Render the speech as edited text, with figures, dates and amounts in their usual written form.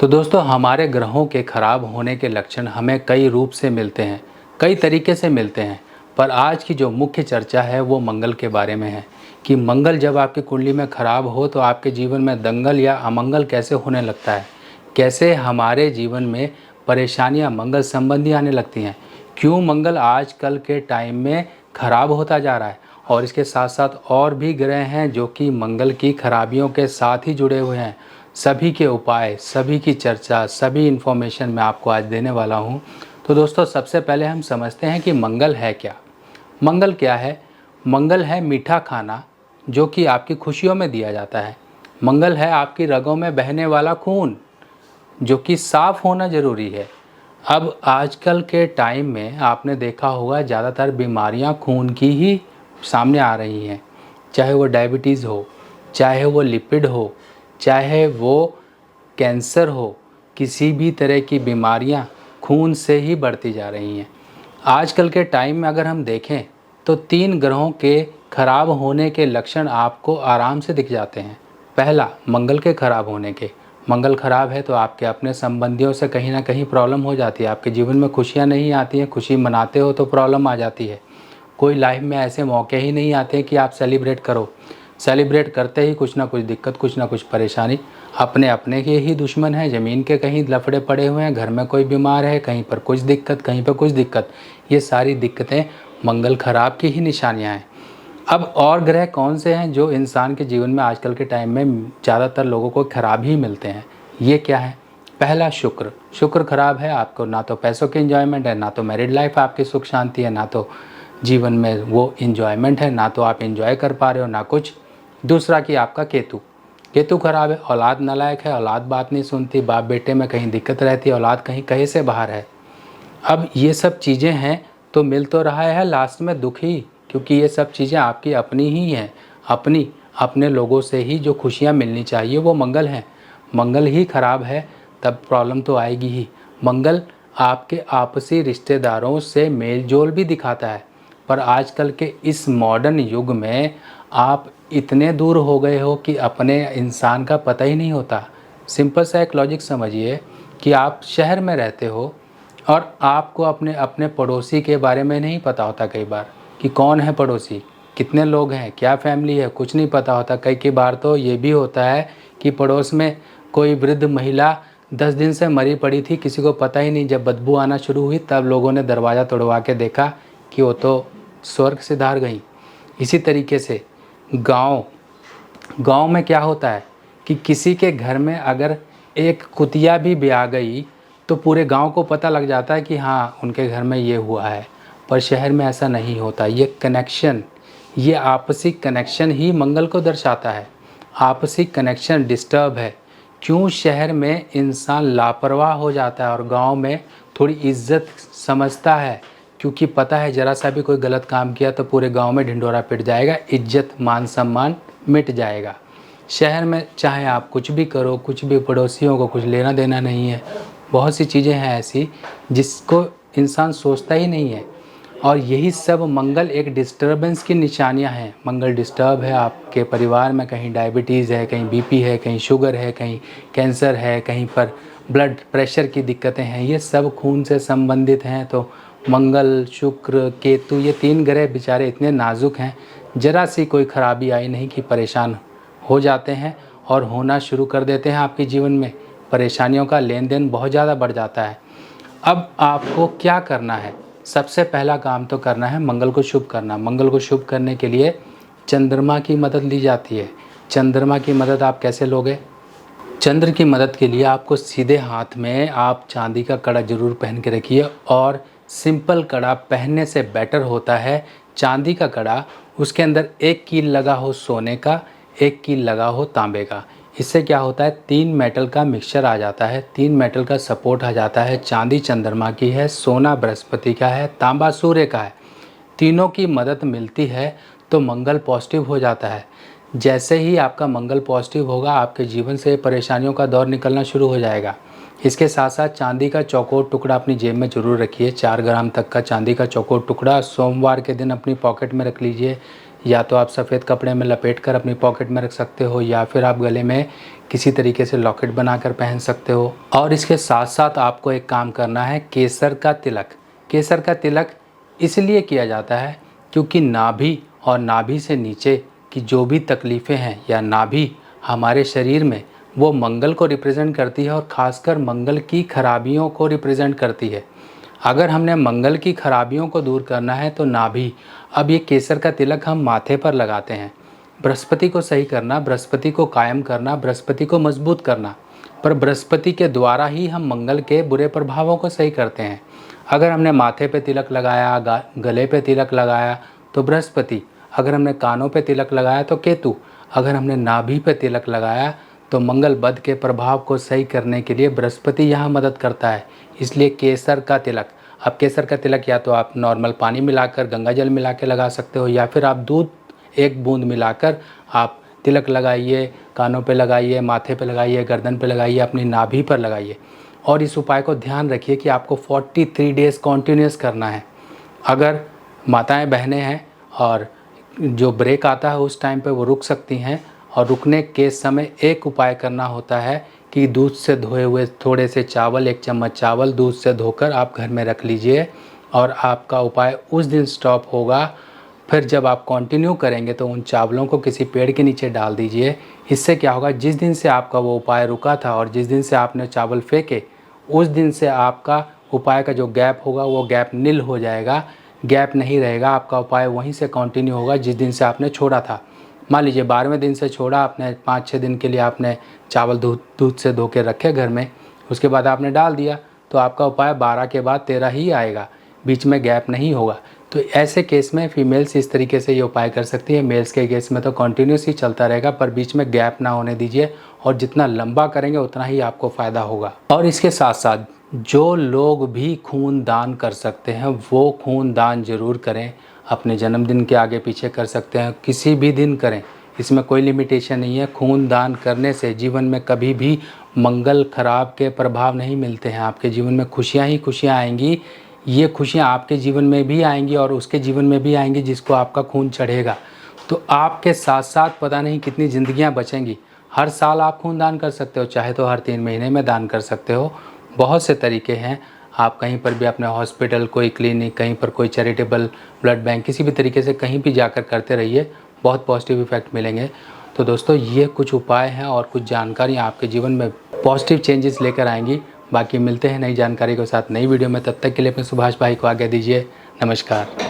तो दोस्तों हमारे ग्रहों के खराब होने के लक्षण हमें कई रूप से मिलते हैं, कई तरीके से मिलते हैं। पर आज की जो मुख्य चर्चा है वो मंगल के बारे में है कि मंगल जब आपकी कुंडली में खराब हो तो आपके जीवन में दंगल या अमंगल कैसे होने लगता है, कैसे हमारे जीवन में परेशानियां मंगल संबंधी आने लगती हैं, क्यों मंगल आजकल के टाइम में खराब होता जा रहा है और इसके साथ साथ और भी ग्रह हैं जो कि मंगल की खराबियों के साथ ही जुड़े हुए हैं। सभी के उपाय, सभी की चर्चा, सभी इन्फॉर्मेशन मैं आपको आज देने वाला हूँ। तो दोस्तों सबसे पहले हम समझते हैं कि मंगल है क्या। मंगल क्या है? मंगल है मीठा खाना जो कि आपकी खुशियों में दिया जाता है। मंगल है आपकी रगों में बहने वाला खून जो कि साफ़ होना ज़रूरी है। अब आजकल के टाइम में आपने देखा होगा ज़्यादातर बीमारियां खून की ही सामने आ रही हैं, चाहे वो डायबिटीज़ हो, चाहे वो लिपिड हो, चाहे वो कैंसर हो। किसी भी तरह की बीमारियां खून से ही बढ़ती जा रही हैं। आजकल के टाइम में अगर हम देखें तो 3 ग्रहों के खराब होने के लक्षण आपको आराम से दिख जाते हैं। पहला, मंगल के खराब होने के। मंगल खराब है तो आपके अपने संबंधियों से कहीं ना कहीं प्रॉब्लम हो जाती है, आपके जीवन में खुशियाँ नहीं आती हैं, खुशी मनाते हो तो प्रॉब्लम आ जाती है। कोई लाइफ में ऐसे मौके ही नहीं आते कि आप सेलिब्रेट करो, सेलिब्रेट करते ही कुछ ना कुछ दिक्कत, कुछ ना कुछ परेशानी। अपने अपने के ही दुश्मन हैं, ज़मीन के कहीं लफड़े पड़े हुए हैं, घर में कोई बीमार है, कहीं पर कुछ दिक्कत, कहीं पर कुछ दिक्कत। ये सारी दिक्कतें मंगल खराब की ही निशानियाँ हैं। अब और ग्रह कौन से हैं जो इंसान के जीवन में आजकल के टाइम में ज़्यादातर लोगों को खराब ही मिलते हैं? ये क्या है? पहला, शुक्र। शुक्र खराब है, आपको ना तो पैसों की इन्जॉयमेंट है, ना तो मैरिड लाइफ आपकी सुख शांति है, ना तो जीवन में वो इन्जॉयमेंट है, ना तो आप इन्जॉय कर पा रहे हो, ना कुछ। दूसरा कि आपका केतु। केतु खराब है, औलाद नालायक है, औलाद बात नहीं सुनती, बाप बेटे में कहीं दिक्कत रहती है, औलाद कहीं कहे से बाहर है। अब ये सब चीज़ें हैं तो मिल तो रहा है लास्ट में दुख ही, क्योंकि ये सब चीज़ें आपकी अपनी ही हैं, अपने लोगों से ही जो खुशियाँ मिलनी चाहिए वो मंगल हैं। मंगल ही खराब है तब प्रॉब्लम तो आएगी ही। मंगल आपके आपसी रिश्तेदारों से मेल जोल भी दिखाता है, पर आजकल के इस मॉडर्न युग में आप इतने दूर हो गए हो कि अपने इंसान का पता ही नहीं होता। सिंपल सा एक लॉजिक समझिए कि आप शहर में रहते हो और आपको अपने अपने पड़ोसी के बारे में नहीं पता होता कई बार कि कौन है पड़ोसी, कितने लोग हैं, क्या फैमिली है, कुछ नहीं पता होता। कई बार तो ये भी होता है कि पड़ोस में कोई वृद्ध महिला 10 दिन से मरी पड़ी थी, किसी को पता ही नहीं। जब बदबू आना शुरू हुई तब लोगों ने दरवाज़ा तोड़वा के देखा कि वो तो स्वर्ग सिधार गई। इसी तरीके से गांव में क्या होता है कि किसी के घर में अगर एक कुतिया भी ब्याह गई तो पूरे गांव को पता लग जाता है कि हाँ उनके घर में ये हुआ है। पर शहर में ऐसा नहीं होता। ये कनेक्शन, ये आपसी कनेक्शन ही मंगल को दर्शाता है। आपसी कनेक्शन डिस्टर्ब है। क्यों शहर में इंसान लापरवाह हो जाता है और गांव में थोड़ी इज्जत समझता है? क्योंकि पता है ज़रा सा भी कोई गलत काम किया तो पूरे गांव में ढिंढोरा पिट जाएगा, इज्जत मान सम्मान मिट जाएगा। शहर में चाहे आप कुछ भी करो, कुछ भी, पड़ोसियों को कुछ लेना देना नहीं है। बहुत सी चीज़ें हैं ऐसी जिसको इंसान सोचता ही नहीं है, और यही सब मंगल एक डिस्टर्बेंस की निशानियां हैं। मंगल डिस्टर्ब है, आपके परिवार में कहीं डायबिटीज़ है, कहीं बीपी है, कहीं शुगर है, कहीं कैंसर है, कहीं पर ब्लड प्रेशर की दिक्कतें हैं, ये सब खून से संबंधित हैं। तो मंगल, शुक्र, केतु, ये 3 ग्रह बेचारे इतने नाजुक हैं, ज़रा सी कोई खराबी आई नहीं कि परेशान हो जाते हैं और होना शुरू कर देते हैं। आपके जीवन में परेशानियों का लेन देन बहुत ज़्यादा बढ़ जाता है। अब आपको क्या करना है? सबसे पहला काम तो करना है मंगल को शुभ करना। मंगल को शुभ करने के लिए चंद्रमा की मदद ली जाती है। चंद्रमा की मदद आप कैसे लोगे? चंद्र की मदद के लिए आपको सीधे हाथ में आप चांदी का कड़ा जरूर पहन के रखिए, और सिंपल कड़ा पहनने से बेटर होता है चांदी का कड़ा, उसके अंदर 1 कील लगा हो सोने का, 1 कील लगा हो तांबे का। इससे क्या होता है, 3 मेटल का मिक्सचर आ जाता है, 3 मेटल का सपोर्ट आ जाता है। चांदी चंद्रमा की है, सोना बृहस्पति का है, तांबा सूर्य का है। तीनों की मदद मिलती है तो मंगल पॉजिटिव हो जाता है। जैसे ही आपका मंगल पॉजिटिव होगा, आपके जीवन से परेशानियों का दौर निकलना शुरू हो जाएगा। इसके साथ साथ चांदी का चौकोर टुकड़ा अपनी जेब में ज़रूर रखिए। 4 ग्राम तक का चांदी का चौकोर टुकड़ा सोमवार के दिन अपनी पॉकेट में रख लीजिए। या तो आप सफ़ेद कपड़े में लपेट कर अपनी पॉकेट में रख सकते हो, या फिर आप गले में किसी तरीके से लॉकेट बनाकर पहन सकते हो। और इसके साथ साथ आपको एक काम करना है, केसर का तिलक। केसर का तिलक इसलिए किया जाता है क्योंकि नाभि और नाभि से नीचे की जो भी तकलीफ़ें हैं या नाभि हमारे शरीर में, वो मंगल को रिप्रेजेंट करती है और ख़ासकर मंगल की खराबियों को रिप्रेजेंट करती है। अगर हमने मंगल की खराबियों को दूर करना है तो नाभि, अब ये केसर का तिलक हम माथे पर लगाते हैं। बृहस्पति को सही करना, बृहस्पति को कायम करना, बृहस्पति को मजबूत करना, पर बृहस्पति के द्वारा ही हम मंगल के बुरे प्रभावों को सही करते हैं। अगर हमने माथे पे तिलक लगाया, गले पे तिलक लगाया तो बृहस्पति, अगर हमने कानों पे तिलक लगाया तो केतु, अगर हमने नाभि पे तिलक लगाया तो मंगल बद के प्रभाव को सही करने के लिए बृहस्पति यहाँ मदद करता है। इसलिए केसर का तिलक, अब केसर का तिलक या तो आप नॉर्मल पानी मिलाकर, गंगा जल मिला के लगा सकते हो, या फिर आप दूध 1 बूंद मिलाकर आप तिलक लगाइए, कानों पे लगाइए, माथे पे लगाइए, गर्दन पे लगाइए, अपनी नाभि पर लगाइए। और इस उपाय को ध्यान रखिए कि आपको 43 डेज़ कॉन्टिन्यूस करना है। अगर माताएं बहनें हैं और जो ब्रेक आता है उस टाइम पे वो रुक सकती हैं, और रुकने के समय एक उपाय करना होता है कि दूध से धोए हुए थोड़े से चावल, 1 चम्मच चावल दूध से धोकर आप घर में रख लीजिए और आपका उपाय उस दिन स्टॉप होगा। फिर जब आप कंटिन्यू करेंगे तो उन चावलों को किसी पेड़ के नीचे डाल दीजिए। इससे क्या होगा, जिस दिन से आपका वो उपाय रुका था और जिस दिन से आपने चावल फेंके, उस दिन से आपका उपाय का जो गैप होगा वो गैप निल हो जाएगा, गैप नहीं रहेगा। आपका उपाय वहीं से कंटिन्यू होगा जिस दिन से आपने छोड़ा था। मान लीजिए 12वें दिन से छोड़ा आपने, 5-6 दिन के लिए आपने चावल दूध से धो के रखे घर में, उसके बाद आपने डाल दिया, तो आपका उपाय 12 के बाद 13 ही आएगा, बीच में गैप नहीं होगा। तो ऐसे केस में फीमेल्स इस तरीके से ये उपाय कर सकती है। मेल्स के केस में तो कंटिन्यूस ही चलता रहेगा, पर बीच में गैप ना होने दीजिए, और जितना लंबा करेंगे उतना ही आपको फ़ायदा होगा। और इसके साथ साथ जो लोग भी खून दान कर सकते हैं वो खून दान ज़रूर करें। अपने जन्मदिन के आगे पीछे कर सकते हैं, किसी भी दिन करें, इसमें कोई लिमिटेशन नहीं है। खून दान करने से जीवन में कभी भी मंगल खराब के प्रभाव नहीं मिलते हैं। आपके जीवन में खुशियाँ ही खुशियाँ आएंगी। ये खुशियाँ आपके जीवन में भी आएंगी और उसके जीवन में भी आएंगी जिसको आपका खून चढ़ेगा। तो आपके साथ साथ पता नहीं कितनी ज़िंदगियाँ बचेंगी। हर साल आप खून दान कर सकते हो, चाहे तो हर 3 महीने में दान कर सकते हो। बहुत से तरीके हैं। आप कहीं पर भी अपने हॉस्पिटल, कोई क्लिनिक, कहीं पर कोई चैरिटेबल ब्लड बैंक, किसी भी तरीके से कहीं भी जाकर करते रहिए, बहुत पॉजिटिव इफ़ेक्ट मिलेंगे। तो दोस्तों, ये कुछ उपाय हैं और कुछ जानकारियाँ आपके जीवन में पॉजिटिव चेंजेस लेकर आएंगी। बाकी मिलते हैं नई जानकारी के साथ नई वीडियो में। तब तक के लिए अपने सुभाष भाई को आज्ञा दीजिए। नमस्कार।